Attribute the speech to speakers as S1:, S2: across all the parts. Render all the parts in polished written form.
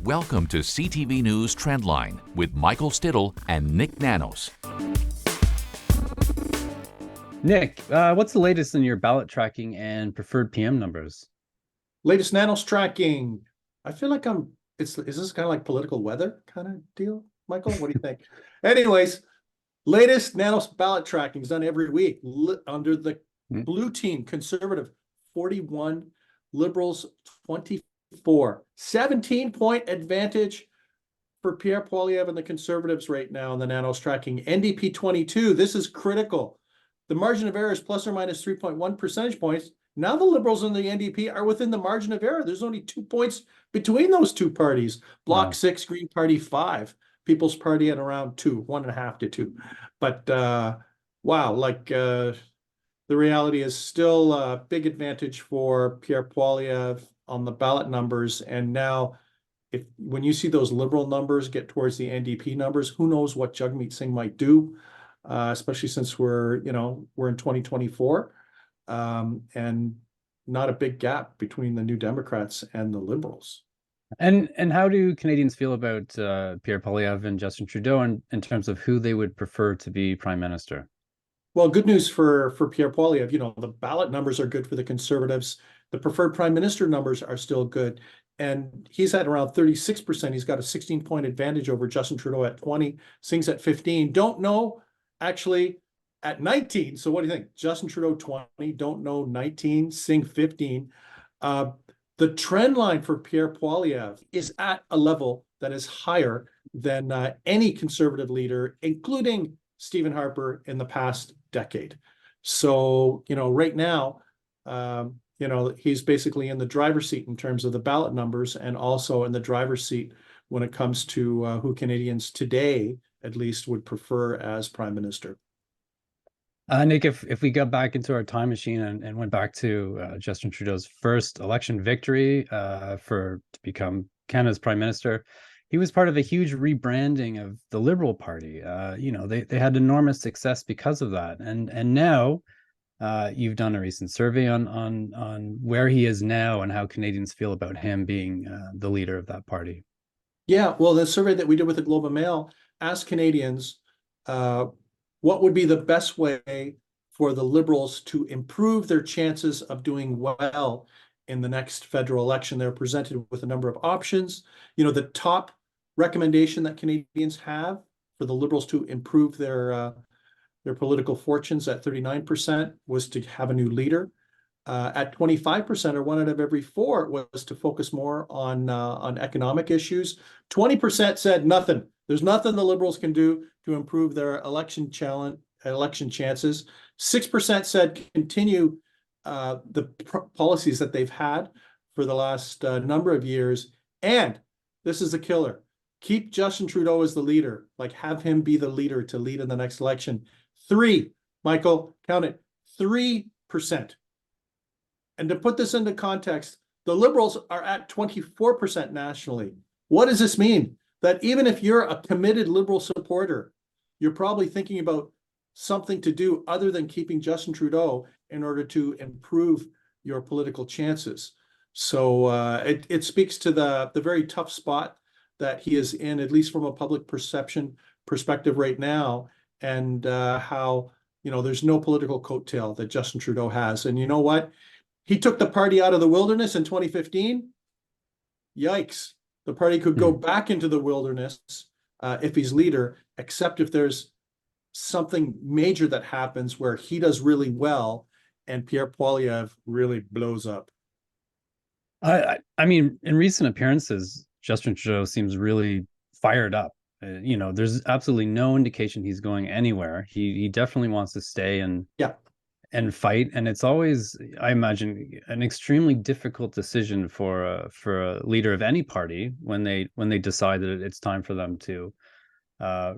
S1: Welcome to CTV News Trendline with Michael Stittle and Nik Nanos.
S2: Nik, what's the latest in your ballot tracking and preferred PM numbers?
S3: Latest Nanos tracking. I feel like is this kind of like political weather kind of deal, Michael? What do you think? Anyways, latest Nanos ballot tracking is done every week under the blue team, Conservative 41, Liberals 24. 17-point advantage for Pierre Poilievre and the Conservatives right now in the Nanos tracking. NDP 22, this is critical. The margin of error is plus or minus 3.1 percentage points. Now the Liberals and the NDP are within the margin of error. There's only 2 points between those two parties. Bloc 6, Green Party 5, People's Party at around 2, 1.5 to 2. But wow, the reality is still a big advantage for Pierre Poilievre on the ballot numbers. And now when you see those Liberal numbers get towards the NDP numbers, who knows what Jagmeet Singh might do, especially since we're in 2024, and not a big gap between the New Democrats and the Liberals.
S2: And how do Canadians feel about Pierre Poilievre and Justin Trudeau in terms of who they would prefer to be Prime Minister?
S3: Well, good news for Pierre Poilievre. The ballot numbers are good for the Conservatives. The preferred Prime Minister numbers are still good. And he's at around 36%. He's got a 16-point advantage over Justin Trudeau at 20, Singh's at 15. Don't know, actually, at 19. So what do you think? Justin Trudeau 20, don't know 19, Singh 15. The trend line for Pierre Poilievre is at a level that is higher than any Conservative leader, including Stephen Harper, in the past decade. So, right now, he's basically in the driver's seat in terms of the ballot numbers, and also in the driver's seat when it comes to who Canadians today, at least, would prefer as Prime Minister.
S2: Nik, if we got back into our time machine and went back to Justin Trudeau's first election victory to become Canada's Prime Minister, he was part of a huge rebranding of the Liberal Party. They had enormous success because of that. And now you've done a recent survey on where he is now and how Canadians feel about him being the leader of that party.
S3: Yeah, well, the survey that we did with the Globe and Mail asked Canadians what would be the best way for the Liberals to improve their chances of doing well in the next federal election. They're presented with a number of options. The top recommendation that Canadians have for the Liberals to improve their political fortunes at 39% was to have a new leader. At 25%, or 1 out of every 4, was to focus more on economic issues. 20% said nothing. There's nothing the Liberals can do to improve their election chances. 6% said continue the policies that they've had for the last number of years. And this is the killer. Keep Justin Trudeau as the leader, have him be the leader to lead in the next election. 3, Michael, count it, 3%. And to put this into context, the Liberals are at 24% nationally. What does this mean? That even if you're a committed Liberal supporter, you're probably thinking about something to do other than keeping Justin Trudeau in order to improve your political chances. So it speaks to the very tough spot that he is in, at least from a public perspective right now, and how there's no political coattail that Justin Trudeau has. And you know what? He took the party out of the wilderness in 2015. Yikes. The party could go back into the wilderness if he's leader, except if there's something major that happens where he does really well and Pierre Poilievre really blows up.
S2: I mean, in recent appearances, Justin Trudeau seems really fired up. There's absolutely no indication he's going anywhere. He definitely wants to stay and fight. And it's always, I imagine, an extremely difficult decision for a leader of any party when they decide that it's time for them to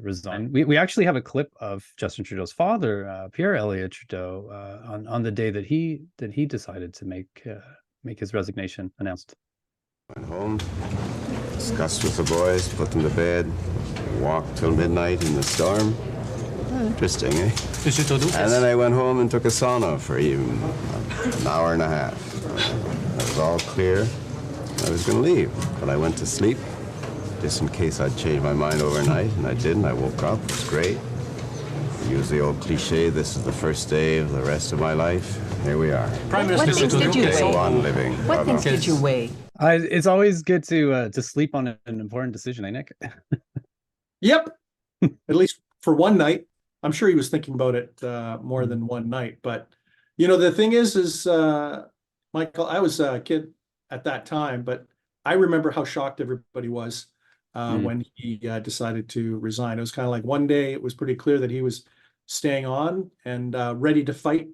S2: resign. We actually have a clip of Justin Trudeau's father, Pierre Elliott Trudeau, on the day that he decided to make his resignation announced.
S4: Went home, discussed with the boys, put them to bed, walked till midnight in the storm. Interesting, eh? And then I went home and took a sauna for even an hour and a half. It was all clear. I was going to leave, but I went to sleep just in case I'd change my mind overnight, and I didn't. I woke up, it was great. Use the old cliche, this is the first day of the rest of my life. Here we are.
S5: Prime Minister
S6: What things did you
S4: Go
S6: weigh?
S4: on living.
S6: What things did you weigh?
S2: It's always good to sleep on an important decision, eh, Nick?
S3: Yep. At least for one night. I'm sure he was thinking about it more than one night. But, the thing is Michael, I was a kid at that time, but I remember how shocked everybody was when he decided to resign. It was kind of like one day it was pretty clear that he was staying on and ready to fight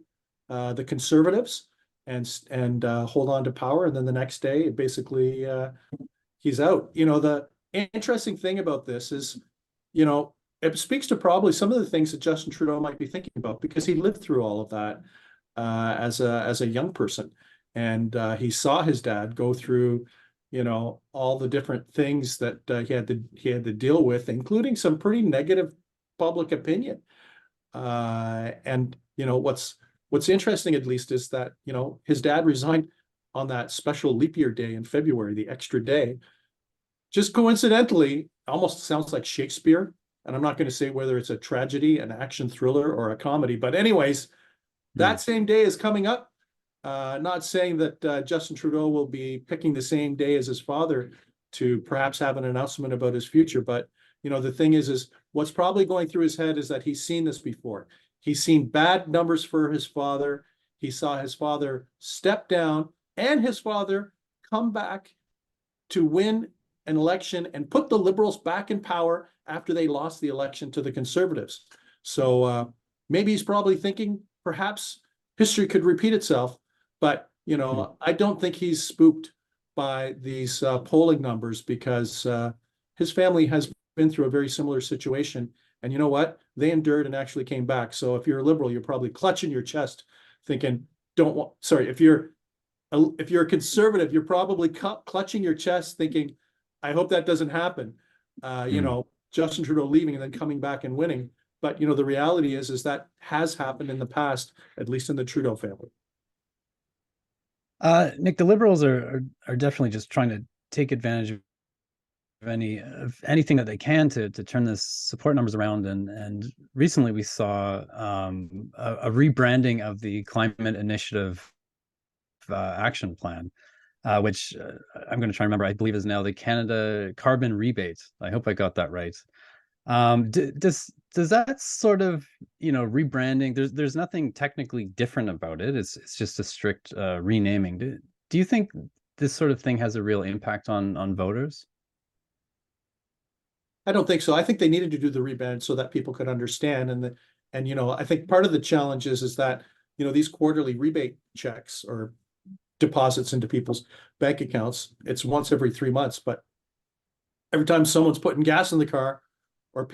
S3: the Conservatives and hold on to power. And then the next day, basically, he's out. The interesting thing about this is, it speaks to probably some of the things that Justin Trudeau might be thinking about, because he lived through all of that as a young person, and he saw his dad go through, all the different things that he had to deal with, including some pretty negative public opinion. And what's interesting, at least, is that his dad resigned on that special leap year day in February, the extra day. Just coincidentally, almost sounds like Shakespeare. And I'm not going to say whether it's a tragedy, an action thriller, or a comedy. But anyways, that same day is coming up. Not saying that Justin Trudeau will be picking the same day as his father to perhaps have an announcement about his future. But, the thing is what's probably going through his head is that he's seen this before. He's seen bad numbers for his father. He saw his father step down and his father come back to win an election and put the Liberals back in power after they lost the election to the Conservatives. So maybe he's probably thinking perhaps history could repeat itself, but I don't think he's spooked by these polling numbers, because his family has been through a very similar situation, and you know what? They endured and actually came back. So if you're a Liberal, you're probably clutching your chest thinking, if you're a Conservative, you're probably clutching your chest thinking, I hope that doesn't happen. Justin Trudeau leaving and then coming back and winning. But, the reality is that has happened in the past, at least in the Trudeau family.
S2: Nick, the Liberals are definitely just trying to take advantage of anything that they can to turn this support numbers around. And recently we saw a rebranding of the Climate Initiative Action Plan, which I'm going to try and remember, I believe is now the Canada Carbon Rebate. I hope I got that right. Does that sort of, rebranding, there's nothing technically different about it. It's just a strict renaming. Do you think this sort of thing has a real impact on voters?
S3: I don't think so. I think they needed to do the rebrand so that people could understand. And I think part of the challenge is that, these quarterly rebate checks or deposits into people's bank accounts, it's once every 3 months, but every time someone's putting gas in the car or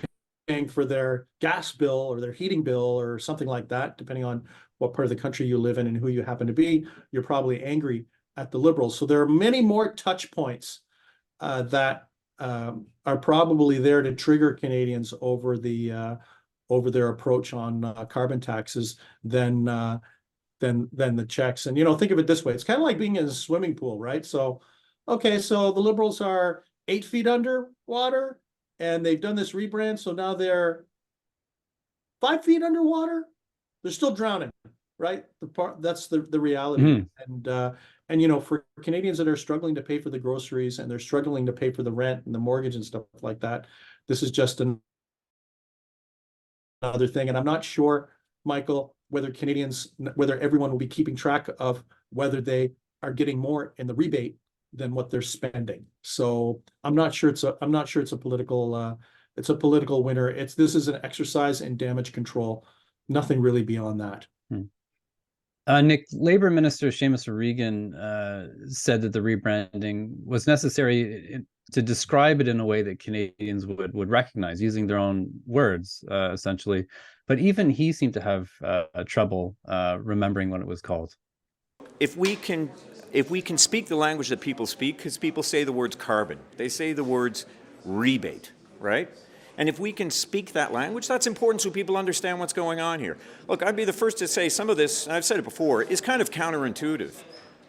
S3: paying for their gas bill or their heating bill or something like that, depending on what part of the country you live in and who you happen to be, you're probably angry at the Liberals. So there are many more touch points that are probably there to trigger Canadians over their approach on carbon taxes than the checks. And think of it this way: it's kind of like being in a swimming pool, right? So the Liberals are 8 feet under water and they've done this rebrand, so now they're 5 feet underwater. They're still drowning, right? That's the reality. And for Canadians that are struggling to pay for the groceries and they're struggling to pay for the rent and the mortgage and stuff like that, this is just another thing. And I'm not sure, Michael, whether everyone will be keeping track of whether they are getting more in the rebate than what they're spending. So I'm not sure it's a political winner. This is an exercise in damage control. Nothing really beyond that.
S2: Nick, Labour Minister Seamus O'Regan said that the rebranding was necessary to describe it in a way that Canadians would recognize, using their own words, essentially. But even he seemed to have trouble remembering what it was called.
S5: If we can speak the language that people speak, because people say the words carbon, they say the words rebate, right? And if we can speak that language, that's important so people understand what's going on here. Look, I'd be the first to say some of this, and I've said it before, is kind of counterintuitive.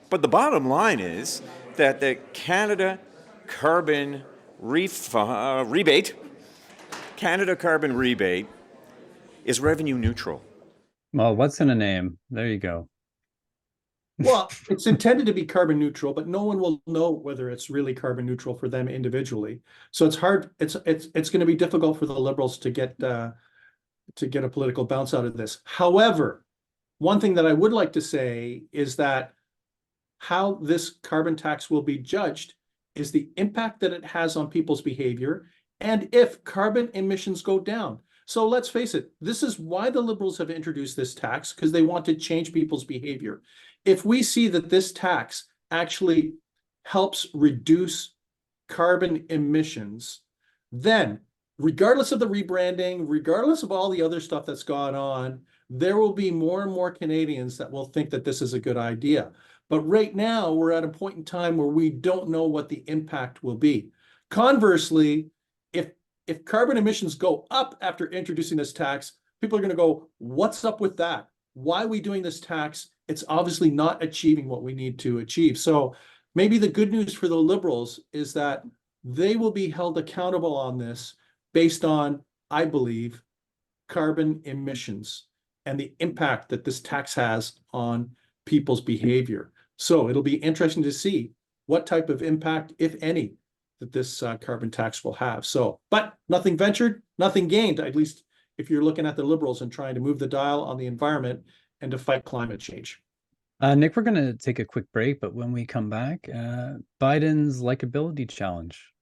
S5: But the bottom line is that the Canada Carbon rebate, Canada Carbon Rebate, is revenue neutral.
S2: Well, what's in a name? There you go.
S3: Well, it's intended to be carbon neutral, but no one will know whether it's really carbon neutral for them individually. So it's hard. It's going to be difficult for the Liberals to get a political bounce out of this. However, one thing that I would like to say is that how this carbon tax will be judged is the impact that it has on people's behavior and if carbon emissions go down. So let's face it, this is why the Liberals have introduced this tax, because they want to change people's behavior. If we see that this tax actually helps reduce carbon emissions, then regardless of the rebranding, regardless of all the other stuff that's gone on, there will be more and more Canadians that will think that this is a good idea. But right now, we're at a point in time where we don't know what the impact will be. Conversely, if carbon emissions go up after introducing this tax, people are going to go, what's up with that? Why are we doing this tax? It's obviously not achieving what we need to achieve. So maybe the good news for the Liberals is that they will be held accountable on this based on, I believe, carbon emissions and the impact that this tax has on people's behavior. So it'll be interesting to see what type of impact, if any, that this carbon tax will have. So, but nothing ventured, nothing gained, at least if you're looking at the Liberals and trying to move the dial on the environment and to fight climate change.
S2: Nik, we're going to take a quick break, but when we come back, Biden's likability challenge.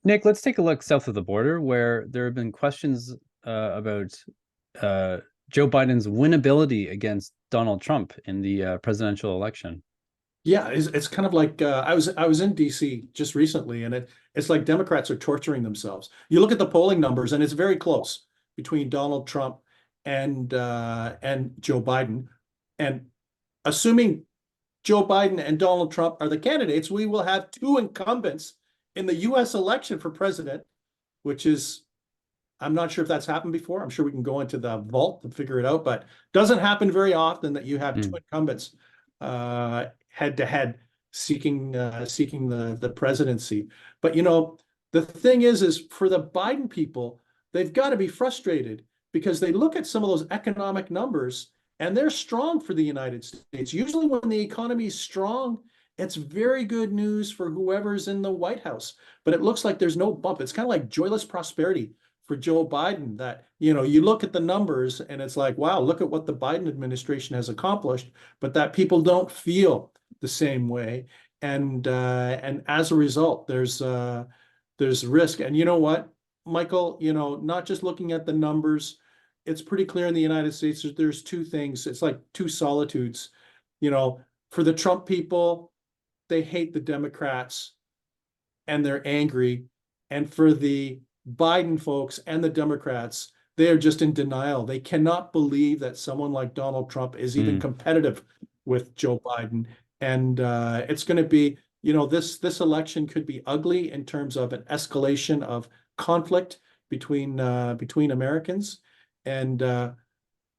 S2: Nik, let's take a look south of the border, where there have been questions about Joe Biden's winnability against Donald Trump in the presidential election.
S3: Yeah, it's kind of like I was in DC just recently, and it's like Democrats are torturing themselves. You look at the polling numbers, and it's very close between Donald Trump and Joe Biden. And assuming Joe Biden and Donald Trump are the candidates, we will have two incumbents in the U.S. election for president, which is, I'm not sure if that's happened before. I'm sure we can go into the vault and figure it out, but doesn't happen very often that you have two incumbents head to head seeking the presidency. But the thing is for the Biden people, they've got to be frustrated because they look at some of those economic numbers and they're strong for the United States. Usually when the economy is strong, it's very good news for whoever's in the White House. But it looks like there's no bump. It's kind of like joyless prosperity for Joe Biden, that, you look at the numbers and it's like, wow, look at what the Biden administration has accomplished, but that people don't feel the same way. And as a result, there's risk. And you know what, Michael, not just looking at the numbers, it's pretty clear in the United States that there's two things. It's like two solitudes. For the Trump people, they hate the Democrats and they're angry. And for the Biden folks and the Democrats, they are just in denial. They cannot believe that someone like Donald Trump is even competitive with Joe Biden. And it's going to be, this election could be ugly in terms of an escalation of conflict between Americans. And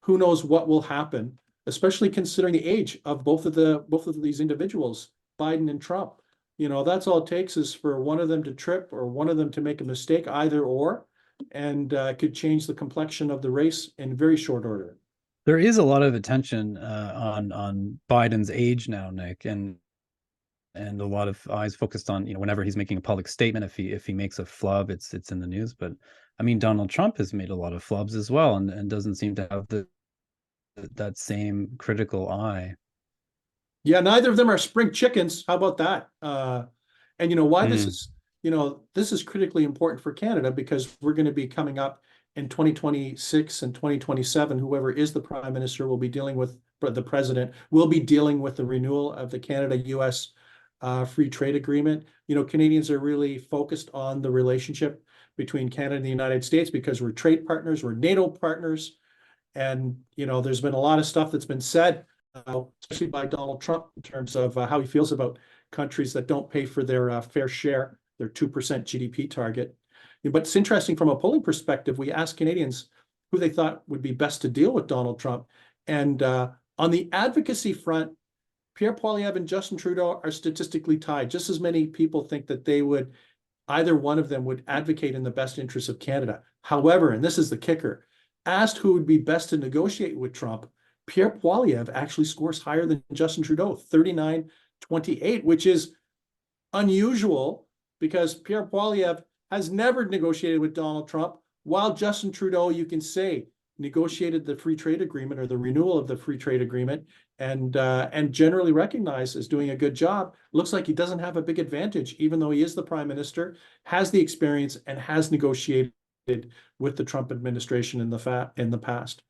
S3: who knows what will happen, especially considering the age of both of these individuals, Biden and Trump. That's all it takes is for one of them to trip or one of them to make a mistake, either or, and could change the complexion of the race in very short order.
S2: There is a lot of attention on Biden's age now, Nik, and a lot of eyes focused on, whenever he's making a public statement, if he makes a flub, it's in the news. But I mean, Donald Trump has made a lot of flubs as well, and doesn't seem to have that same critical eye.
S3: Yeah, neither of them are spring chickens. How about that? And why this is critically important for Canada, because we're going to be coming up in 2026 and 2027. Whoever is the prime minister will be dealing with, the president will be dealing with the renewal of the Canada-US free trade agreement. Canadians are really focused on the relationship between Canada and the United States because we're trade partners, we're NATO partners. And, there's been a lot of stuff that's been said, especially by Donald Trump, in terms of how he feels about countries that don't pay for their fair share, their 2% GDP target. But it's interesting from a polling perspective, we asked Canadians who they thought would be best to deal with Donald Trump. And On the advocacy front, Pierre Poilievre and Justin Trudeau are statistically tied. Just as many people think that either one of them would advocate in the best interests of Canada. However, and this is the kicker, asked who would be best to negotiate with Trump, Pierre Poilievre actually scores higher than Justin Trudeau, 39-28, which is unusual because Pierre Poilievre has never negotiated with Donald Trump, while Justin Trudeau, you can say, negotiated the free trade agreement or the renewal of the free trade agreement and generally recognized as doing a good job. Looks like he doesn't have a big advantage, even though he is the prime minister, has the experience, and has negotiated with the Trump administration in the past.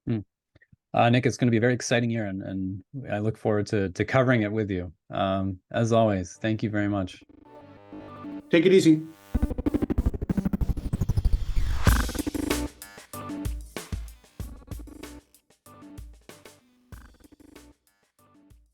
S2: Nik, it's going to be a very exciting year, and I look forward to covering it with you. As always, thank you very much.
S3: Take it easy.